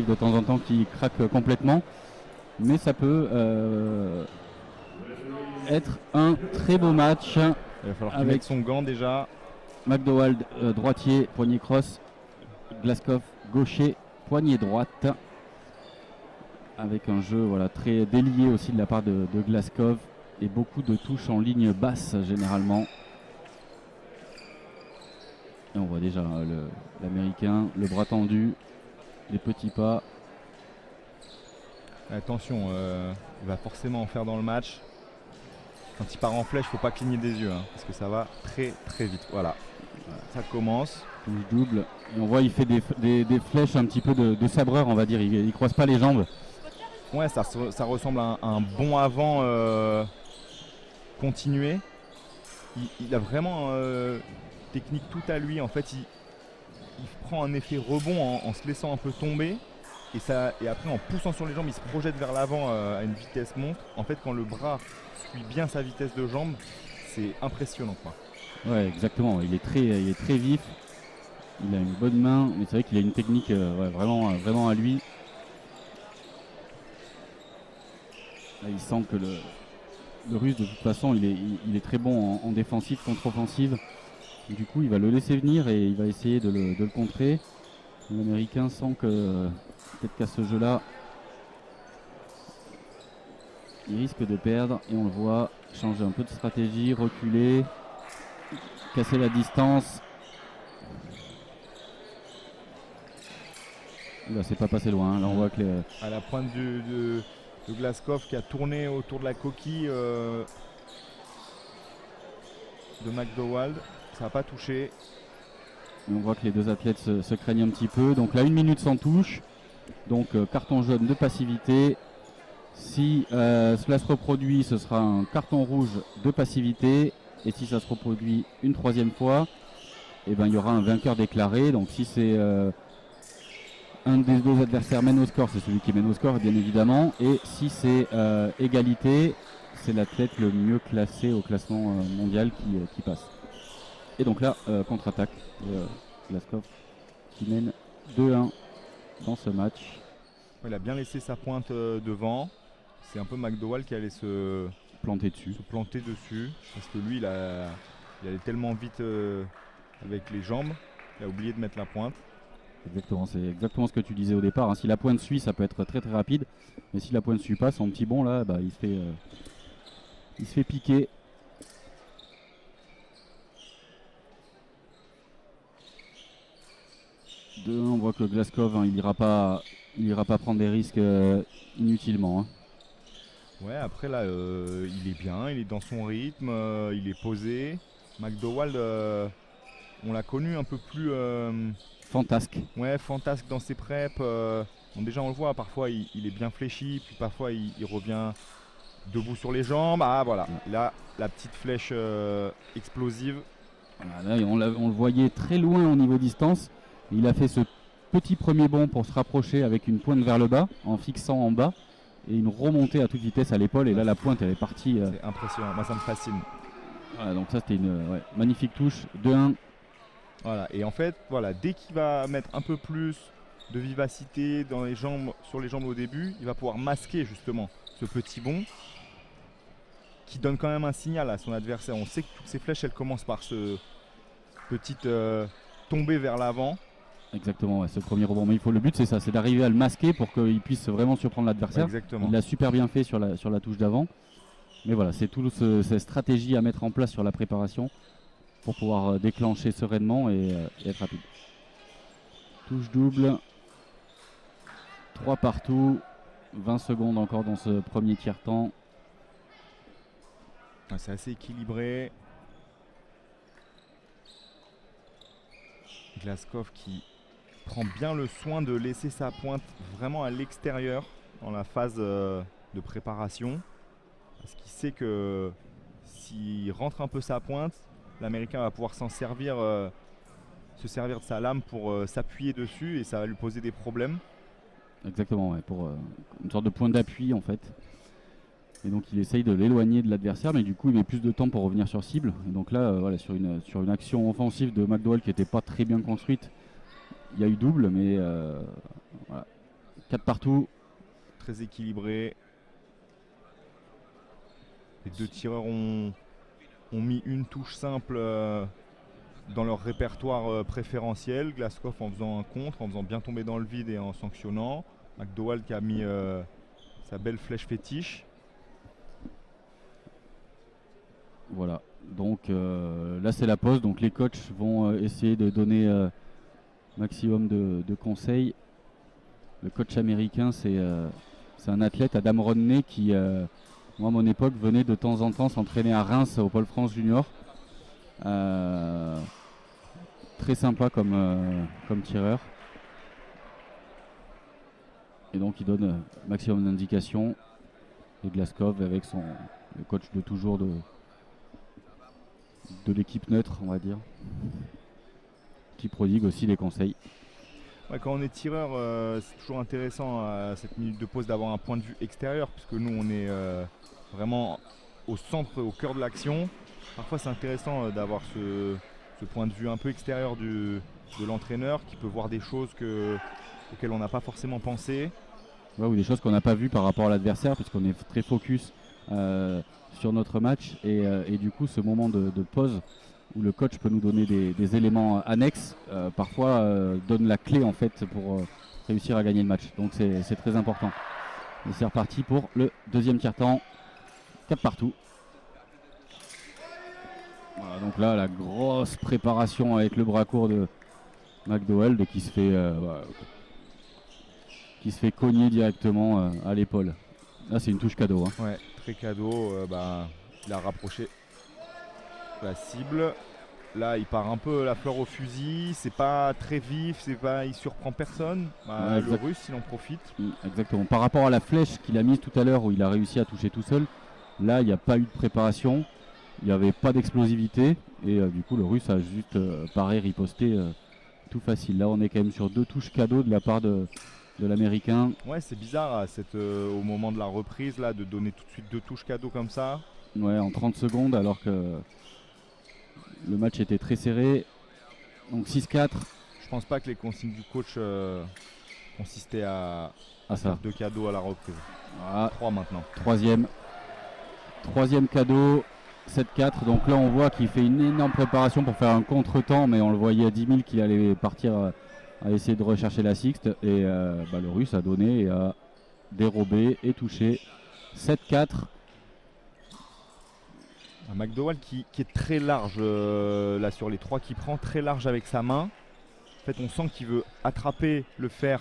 arrive de temps en temps qu'il craque complètement. Mais ça peut être un très beau match. Il va falloir qu'il mette son gant déjà. McDowell droitier, poignet cross. Glazkov gaucher, poignet droite. Avec un jeu très délié aussi de la part de Glazkov. Et beaucoup de touches en ligne basse généralement. Et on voit déjà l'américain, le bras tendu, les petits pas. Attention, il va forcément en faire dans le match. Quand il part en flèche, il ne faut pas cligner des yeux, parce que ça va très très vite. Voilà, ça commence. Touche double. Et on voit il fait des flèches un petit peu de sabreur, on va dire. Il ne croise pas les jambes. Ouais, ça ressemble à un bond avant continué. Il a vraiment technique tout à lui. En fait, il prend un effet rebond en se laissant un peu tomber. Et après, en poussant sur les jambes, il se projette vers l'avant à une vitesse monstre. En fait, quand le bras suit bien sa vitesse de jambe, c'est impressionnant, quoi. Ouais, exactement. Il est très vif. Il a une bonne main, mais c'est vrai qu'il a une technique vraiment à lui. Là, il sent que le Russe, de toute façon, il est très bon en défensive, contre-offensive. Du coup, il va le laisser venir et il va essayer de le contrer. L'Américain sent que peut-être qu'à ce jeu-là, il risque de perdre. Et on le voit changer un peu de stratégie, reculer, casser la distance. Là, c'est pas passé loin. Là, on voit que à la pointe de Glazkov qui a tourné autour de la coquille de McDowell. Ça n'a pas touché. Et on voit que les deux athlètes se craignent un petit peu. Donc là, 1 minute sans touche. Donc carton jaune de passivité. Si cela se reproduit, ce sera un carton rouge de passivité. Et si ça se reproduit une 3e fois, il y aura un vainqueur déclaré. Donc si c'est un des deux adversaires mène au score, c'est celui qui mène au score, bien évidemment. Et si c'est égalité, c'est l'athlète le mieux classé au classement mondial qui passe. Et donc là, contre-attaque de Glazkov qui mène 2-1 dans ce match. Il a bien laissé sa pointe devant. C'est un peu McDowell qui allait se planter dessus. Parce que lui, il allait tellement vite avec les jambes, il a oublié de mettre la pointe. Exactement, c'est exactement ce que tu disais au départ. Si la pointe suit, ça peut être très très rapide. Mais si la pointe ne suit pas, son petit bond là, il se fait piquer. On voit que Glazkov, il ira pas prendre des risques inutilement. Ouais, après là, il est bien, il est dans son rythme, il est posé. McDowell, on l'a connu un peu plus fantasque. Ouais, fantasque dans ses preps. Déjà, on le voit, parfois il est bien fléchi, puis parfois il revient debout sur les jambes. Ah voilà, là, la petite flèche explosive. Voilà, là, on le voyait très loin au niveau distance. Il a fait ce petit premier bond pour se rapprocher avec une pointe vers le bas, en fixant en bas, et une remontée à toute vitesse à l'épaule. Et là, la pointe, elle est partie. C'est impressionnant, moi ça me fascine. Voilà, donc ça, c'était une magnifique touche, 2-1. Voilà, et en fait, voilà, dès qu'il va mettre un peu plus de vivacité sur les jambes au début, il va pouvoir masquer justement ce petit bond qui donne quand même un signal à son adversaire. On sait que toutes ces flèches, elles commencent par ce petite tombée vers l'avant. Exactement, ce premier rebond. Mais le but, c'est ça, c'est d'arriver à le masquer pour qu'il puisse vraiment surprendre l'adversaire. Exactement. Il l'a super bien fait sur la touche d'avant. Mais voilà, c'est toute cette stratégie à mettre en place sur la préparation pour pouvoir déclencher sereinement et être rapide. Touche double. 3 partout. 20 secondes encore dans ce premier tiers-temps. C'est assez équilibré. Glazkov qui prend bien le soin de laisser sa pointe vraiment à l'extérieur dans la phase de préparation. Parce qu'il sait que s'il rentre un peu sa pointe, l'Américain va pouvoir se servir de sa lame pour s'appuyer dessus et ça va lui poser des problèmes. Exactement, ouais, pour une sorte de point d'appui en fait. Et donc il essaye de l'éloigner de l'adversaire, mais du coup il met plus de temps pour revenir sur cible. Et donc là, voilà, sur une action offensive de McDowell qui n'était pas très bien construite, il y a eu double, mais voilà. 4 partout. Très équilibré. Les deux tireurs ont mis une touche simple dans leur répertoire préférentiel. Glazkov en faisant un contre, en faisant bien tomber dans le vide et en sanctionnant. McDowell qui a mis sa belle flèche fétiche. Voilà, donc là c'est la pause, donc les coachs vont essayer de donner maximum de conseils. Le coach américain c'est un athlète, Adam Rodney, qui moi à mon époque venait de temps en temps s'entraîner à Reims au Pôle France Junior. Très sympa comme tireur. Et donc il donne maximum d'indications. Et Glazkov avec le coach de toujours de l'équipe neutre, on va dire, qui prodigue aussi des conseils. Ouais, quand on est tireur, c'est toujours intéressant à cette minute de pause d'avoir un point de vue extérieur, puisque nous on est vraiment au centre, au cœur de l'action. Parfois c'est intéressant d'avoir ce point de vue un peu extérieur de l'entraîneur qui peut voir des choses auxquelles on n'a pas forcément pensé. Ouais, ou des choses qu'on n'a pas vues par rapport à l'adversaire, puisqu'on est très focus sur notre match. Et du coup, ce moment de pause où le coach peut nous donner des éléments annexes, parfois donne la clé en fait pour réussir à gagner le match. Donc c'est très important. Et c'est reparti pour le deuxième tiers-temps. 4 partout. Voilà, donc là, la grosse préparation avec le bras court de McDowell qui se fait cogner directement à l'épaule. Là, c'est une touche cadeau. Hein. Ouais, très cadeau. Il a rapproché la cible. Là, il part un peu la fleur au fusil. C'est pas très vif, il surprend personne. Ouais, le Russe, il en profite. Exactement. Par rapport à la flèche qu'il a mise tout à l'heure où il a réussi à toucher tout seul, là, il n'y a pas eu de préparation. Il n'y avait pas d'explosivité. Et du coup, le Russe a juste paré, riposté tout facile. Là, on est quand même sur 2 touches cadeaux de la part de l'Américain. Ouais, c'est bizarre au moment de la reprise là, de donner tout de suite 2 touches cadeaux comme ça. Ouais, en 30 secondes alors que le match était très serré. Donc 6-4. Je pense pas que les consignes du coach consistaient à ça. Faire 2 cadeaux à la reprise. Voilà. 3 maintenant. Troisième cadeau. 7-4. Donc là on voit qu'il fait une énorme préparation pour faire un contre-temps, mais on le voyait à 10 000 qu'il allait partir à essayer de rechercher la sixte. Et le Russe a donné et a dérobé et touché. 7-4. Un McDowell qui est très large là sur les 3 qu'il prend, très large avec sa main. En fait on sent qu'il veut attraper le fer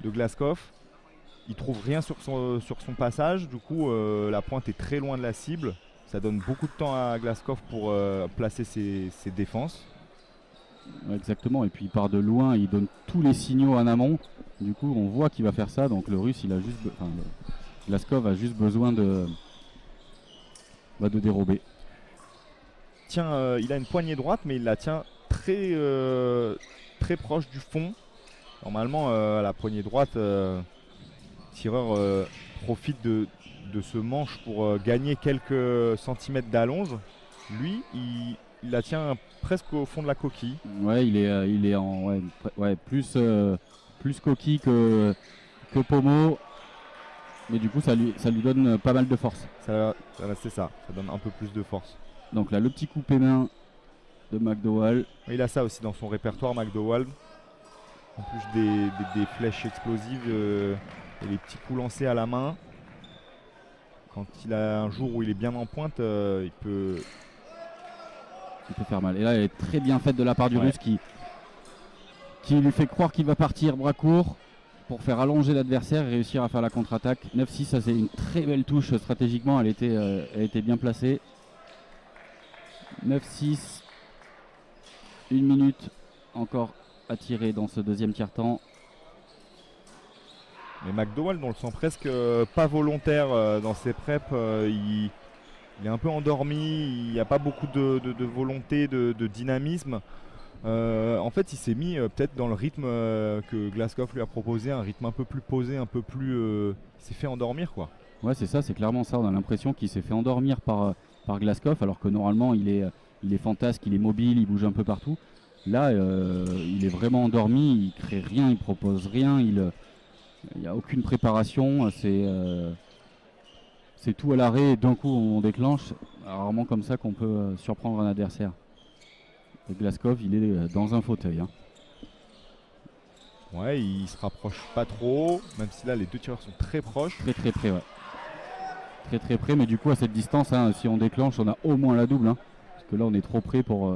de Glazkov. Il trouve rien sur son passage, du coup la pointe est très loin de la cible. Ça donne beaucoup de temps à Glazkov pour placer ses défenses. Exactement, et puis il part de loin, il donne tous les signaux en amont. Du coup on voit qu'il va faire ça, donc le Russe Glazkov a juste besoin de dérober. Tiens, il a une poignée droite, mais il la tient très proche du fond. Normalement, à la poignée droite, le tireur profite de ce manche pour gagner quelques centimètres d'allonge. Lui, il la tient presque au fond de la coquille. Ouais, il est en plus coquille que pommeau. Mais du coup, ça lui donne pas mal de force. C'est ça donne un peu plus de force. Donc là, le petit coupé main de McDowell. Il a ça aussi dans son répertoire, McDowell. En plus des flèches explosives et les petits coups lancés à la main. Quand il a un jour où il est bien en pointe, il peut faire mal. Et là, elle est très bien faite de la part du Russe qui lui fait croire qu'il va partir bras court pour faire allonger l'adversaire et réussir à faire la contre-attaque. 9-6, ça c'est une très belle touche stratégiquement, elle était bien placée. 9-6, 1 minute encore à tirer dans ce deuxième tiers-temps. Mais McDowell, on le sent presque pas volontaire dans ses preps. Il est un peu endormi, il n'y a pas beaucoup de volonté, de dynamisme. En fait, il s'est mis peut-être dans le rythme que Glazkov lui a proposé, un rythme un peu plus posé, un peu plus... il s'est fait endormir, quoi. Ouais, c'est ça, c'est clairement ça. On a l'impression qu'il s'est fait endormir par Glazkov, alors que normalement, il est fantasque, il est mobile, il bouge un peu partout. Là, il est vraiment endormi, il crée rien, il propose rien, Il n'y a aucune préparation, c'est tout à l'arrêt et d'un coup on déclenche. Rarement comme ça qu'on peut surprendre un adversaire. Et Glazkov, il est dans un fauteuil. Hein. Ouais, il se rapproche pas trop, même si là les deux tireurs sont très proches. Très très près, ouais. Très très près, mais du coup à cette distance, hein, si on déclenche, on a au moins la double. Hein, parce que là on est trop près pour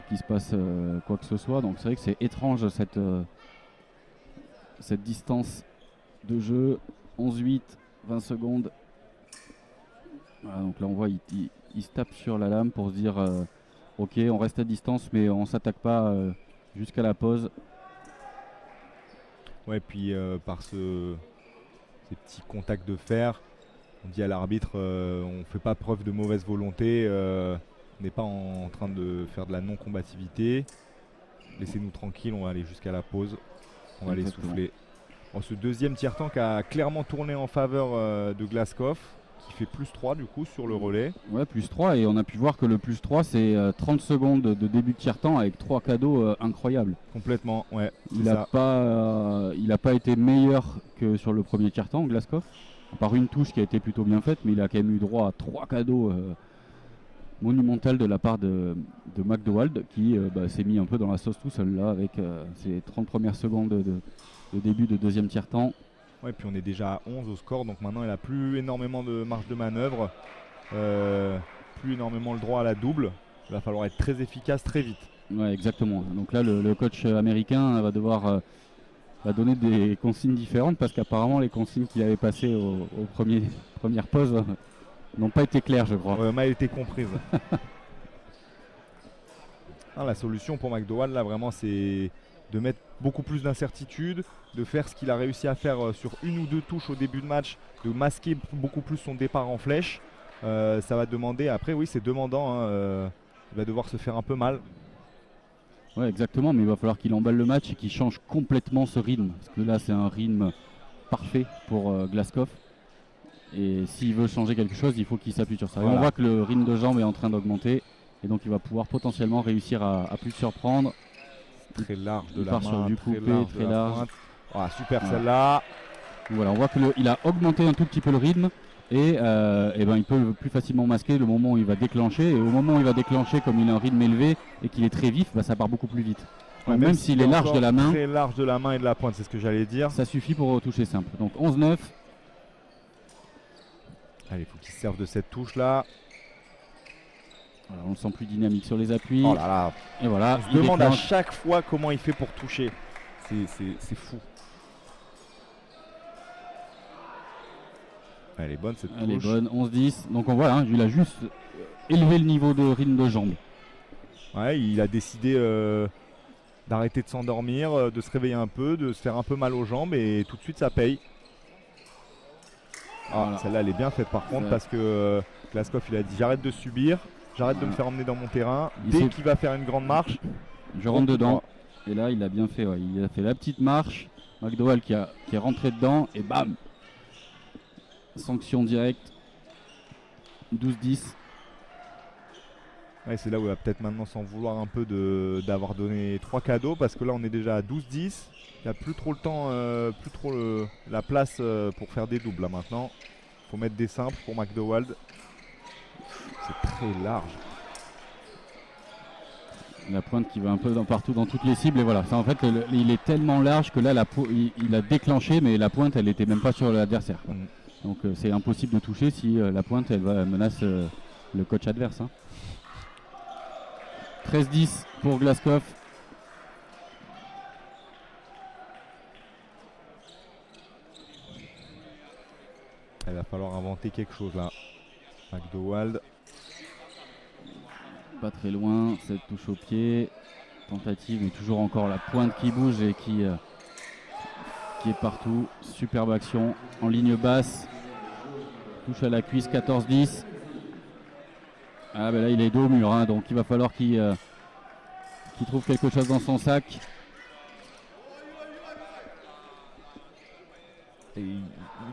qu'il se passe quoi que ce soit. Donc c'est vrai que c'est étrange cette distance de jeu. 11-8, 20 secondes. Voilà, donc là on voit il se tape sur la lame pour se dire ok, on reste à distance mais on s'attaque pas jusqu'à la pause. Ouais, puis par ces petits contacts de fer, on dit à l'arbitre on fait pas preuve de mauvaise volonté, on n'est pas en train de faire de la non-combativité. Laissez-nous tranquille, on va aller jusqu'à la pause, on va aller souffler. Bon, ce deuxième tiers-temps qui a clairement tourné en faveur de Glazkov, qui fait plus 3 du coup sur le relais. Ouais, plus 3 et on a pu voir que le plus 3 c'est 30 secondes de début de tiers-temps avec 3 cadeaux incroyables. Complètement, ouais. Il n'a pas été meilleur que sur le premier tiers-temps, Glazkov. À part une touche qui a été plutôt bien faite, mais il a quand même eu droit à 3 cadeaux monumentaux de la part de McDowald qui s'est mis un peu dans la sauce tout seul là avec ses 30 premières secondes de début de deuxième tiers-temps. Ouais, puis on est déjà à 11 au score, donc maintenant il n'a plus énormément de marge de manœuvre, plus énormément le droit à la double. Il va falloir être très efficace très vite. Ouais, exactement. Donc là, le coach américain va devoir donner des consignes différentes parce qu'apparemment les consignes qu'il avait passées aux premières pauses n'ont pas été claires, je crois. Ouais, mal été comprises. La solution pour McDowald, là, vraiment, c'est de mettre beaucoup plus d'incertitude, de faire ce qu'il a réussi à faire sur une ou deux touches au début de match, de masquer beaucoup plus son départ en flèche. Ça va demander, après oui c'est demandant, hein, il va devoir se faire un peu mal. Ouais, exactement, mais il va falloir qu'il emballe le match et qu'il change complètement ce rythme. Parce que là c'est un rythme parfait pour Glazkov. Et s'il veut changer quelque chose, il faut qu'il s'appuie sur ça. Voilà. Et on voit que le rythme de jambes est en train d'augmenter. Et donc il va pouvoir potentiellement réussir à plus surprendre. Très large de il la part main, sur du coupé, très large. Super celle-là. Voilà, on voit qu'il a augmenté un tout petit peu le rythme et il peut plus facilement masquer le moment où il va déclencher. Et au moment où il va déclencher, comme il a un rythme élevé et qu'il est très vif, ça part beaucoup plus vite. Donc même s'il est large de la main, très large de la main et de la pointe, c'est ce que j'allais dire. Ça suffit pour toucher simple. Donc 11-9. Allez, il faut qu'il serve de cette touche-là. Voilà, on le sent plus dynamique sur les appuis. Oh là là. Et voilà, on se demande à chaque fois comment il fait pour toucher. C'est fou. Elle est bonne cette touche. Elle est bonne, 11-10. Donc on voit, hein, il a juste élevé le niveau de rythme de jambe. Ouais, il a décidé d'arrêter de s'endormir, de se réveiller un peu, de se faire un peu mal aux jambes et tout de suite ça paye. Voilà. Celle-là elle est bien faite par contre parce que Glazkov il a dit j'arrête de subir, j'arrête de me faire emmener dans mon terrain. Dès qu'il va faire une grande marche, je rentre dedans. Et là il a bien fait, ouais. Il a fait la petite marche. McDowald qui est rentré dedans et bam, sanction directe. 12-10. Ouais, c'est là où il va peut-être maintenant s'en vouloir un peu d'avoir donné 3 cadeaux parce que là on est déjà à 12-10. Il n'y a plus trop le temps, plus trop la place pour faire des doubles là maintenant. Il faut mettre des simples pour McDowald. C'est très large. La pointe qui va un peu partout dans toutes les cibles et voilà. Ça, en fait, il est tellement large que là il a déclenché mais la pointe elle n'était même pas sur l'adversaire. Donc c'est impossible de toucher si la pointe elle menace le coach adverse. Hein. 13-10 pour Glazkov. Il va falloir inventer quelque chose là. McDowald. Pas très loin, cette touche au pied. Tentative, mais toujours encore la pointe qui bouge et qui est partout. Superbe action en ligne basse. Touche à la cuisse, 14-10. Ah ben là il est dos au mur, hein, donc il va falloir qu'il trouve quelque chose dans son sac. Et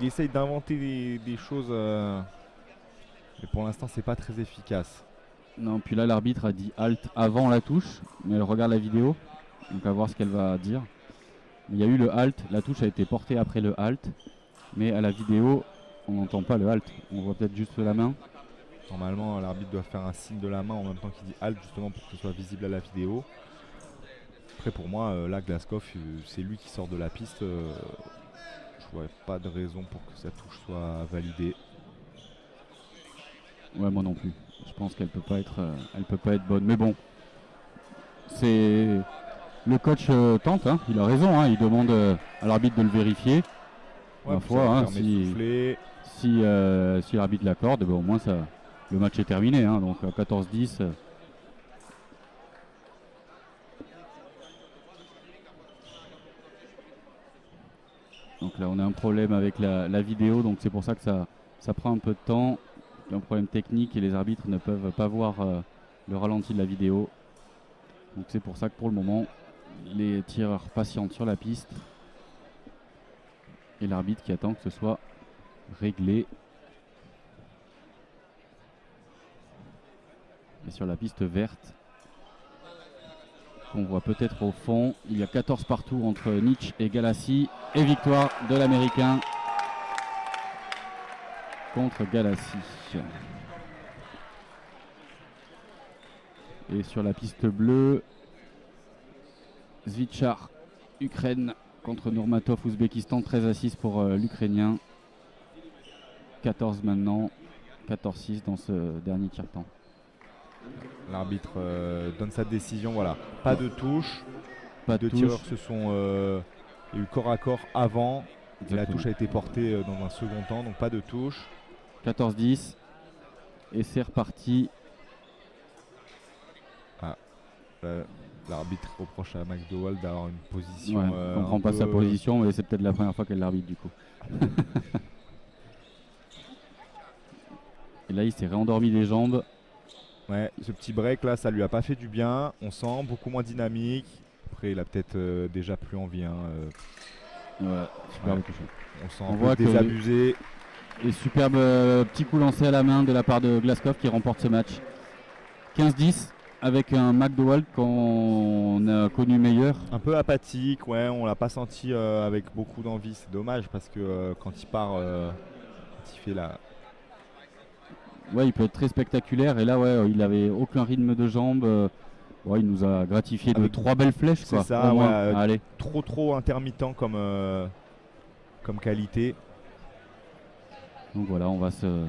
il essaye d'inventer des choses, mais pour l'instant c'est pas très efficace. Non, puis là l'arbitre a dit halt avant la touche, mais elle regarde la vidéo, donc à voir ce qu'elle va dire. Il y a eu le halt, la touche a été portée après le halt, mais à la vidéo, on n'entend pas le halt. On voit peut-être juste la main. Normalement, l'arbitre doit faire un signe de la main en même temps qu'il dit halt, justement pour que ce soit visible à la vidéo. Après, pour moi, là, Glazkov, c'est lui qui sort de la piste. Je vois pas de raison pour que sa touche soit validée. Ouais, moi non plus. Je pense qu'elle peut pas être bonne. Mais bon, c'est le coach tente. Hein, il a raison. Hein, il demande à l'arbitre de le vérifier. Ouais, Ma foi, hein, si l'arbitre l'accorde, ben, au moins ça, le match est terminé. Hein, donc 14-10. Donc là, on a un problème avec la vidéo, donc c'est pour ça que ça prend un peu de temps. Il y a un problème technique et les arbitres ne peuvent pas voir le ralenti de la vidéo. Donc c'est pour ça que pour le moment, les tireurs patientent sur la piste et l'arbitre qui attend que ce soit réglé. Et sur la piste verte, qu'on voit peut-être au fond, il y a 14 partout entre Nietzsche et Galassi. Et victoire de l'Américain contre Galassi. Et sur la piste bleue, Zvichar, Ukraine contre Nurmatov, Ouzbékistan, 13-6 pour l'Ukrainien. 14 maintenant, 14-6 dans ce dernier tiers-temps. L'arbitre donne sa décision, voilà. Pas de touche. Pas de touche. tireurs se sont... il y a eu corps à corps avant. Exactement. La touche a été portée dans un second temps, donc pas de touche. 14-10. Et c'est reparti. L'arbitre reproche à McDowell d'avoir une position. Ouais, on ne comprend pas sa position, mais c'est peut-être la première fois qu'elle l'arbitre du coup. Et là, il s'est réendormi les jambes. Ouais, ce petit break là, ça lui a pas fait du bien. On sent beaucoup moins dynamique. Après, il a peut-être déjà plus envie. Hein, ouais, superbe ouais. touche. On sent On un voit peu désabusé. Et superbe petit coup lancé à la main de la part de Glazkov qui remporte ce match. 15-10 avec un McDowell qu'on a connu meilleur. Un peu apathique, ouais, on l'a pas senti avec beaucoup d'envie. C'est dommage parce que quand il part, quand il fait la. Ouais, il peut être très spectaculaire et là, ouais, il avait aucun rythme de jambes. Ouais, il nous a gratifié de 3 belles flèches. C'est quoi, ça, ouais, allez. Trop intermittent comme qualité. Donc voilà, on va se